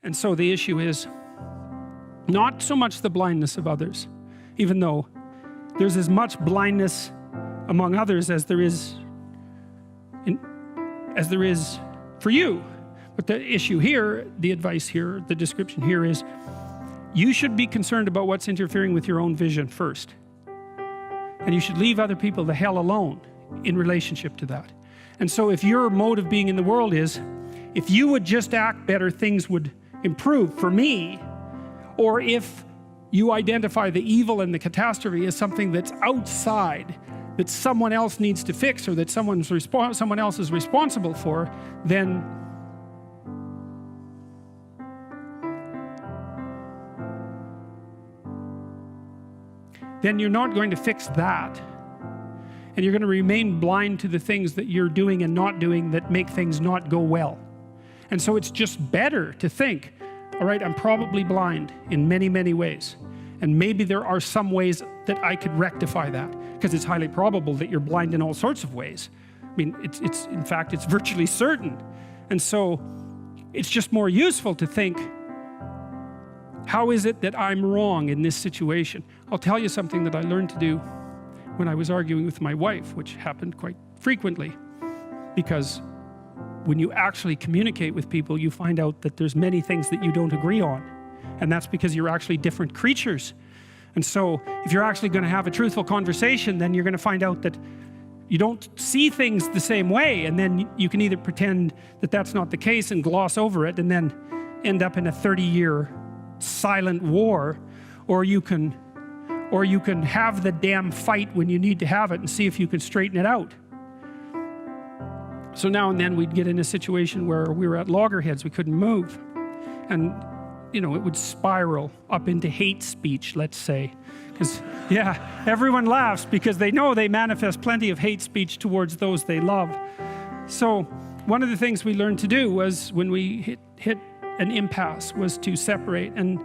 And so the issue is not so much the blindness of others, even though there's as much blindness among others as there is for you. But the issue here, the advice here, the description here is you should be concerned about what's interfering with your own vision first. And you should leave other people the hell alone in relationship to that. And so if your mode of being in the world is, if you would just act better, things would improve for me, or if you identify the evil and the catastrophe as something that's outside, that someone else needs to fix, or that someone else is responsible for, then you're not going to fix that. And you're going to remain blind to the things that you're doing and not doing that make things not go well. And so it's just better to think, all right, I'm probably blind in many, many ways. And maybe there are some ways that I could rectify that, because it's highly probable that you're blind in all sorts of ways. I mean, in fact, it's virtually certain. And so it's just more useful to think, how is it that I'm wrong in this situation? I'll tell you something that I learned to do when I was arguing with my wife, which happened quite frequently, because when you actually communicate with people, you find out that there's many things that you don't agree on. And that's because you're actually different creatures. And so if you're actually going to have a truthful conversation, then you're going to find out that you don't see things the same way. And then you can either pretend that that's not the case and gloss over it and then end up in a 30-year silent war, or you can have the damn fight when you need to have it and see if you can straighten it out. So now and then we'd get in a situation where we were at loggerheads, we couldn't move. And, you know, it would spiral up into hate speech, let's say. Because, yeah, everyone laughs because they know they manifest plenty of hate speech towards those they love. So one of the things we learned to do was, when we hit an impasse, was to separate and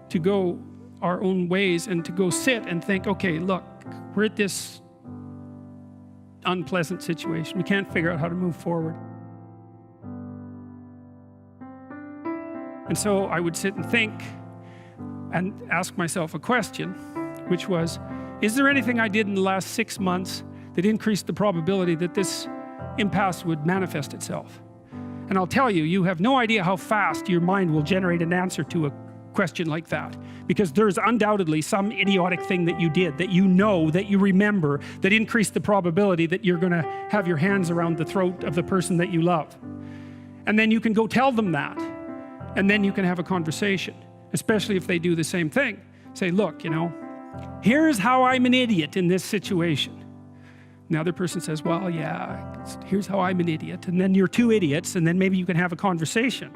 to go our own ways and to go sit and think, okay, look, we're at this unpleasant situation. We can't figure out how to move forward. And so I would sit and think and ask myself a question, which was, is there anything I did in the last 6 months that increased the probability that this impasse would manifest itself? And I'll tell you, you have no idea how fast your mind will generate an answer to a question like that, because there's undoubtedly some idiotic thing that you did, that you know, that you remember, that increased the probability that you're going to have your hands around the throat of the person that you love. And then you can go tell them that, and then you can have a conversation, especially if they do the same thing. Say, look, you know, here's how I'm an idiot in this situation. And the other person says, well, yeah, here's how I'm an idiot. And then you're two idiots, and then maybe you can have a conversation.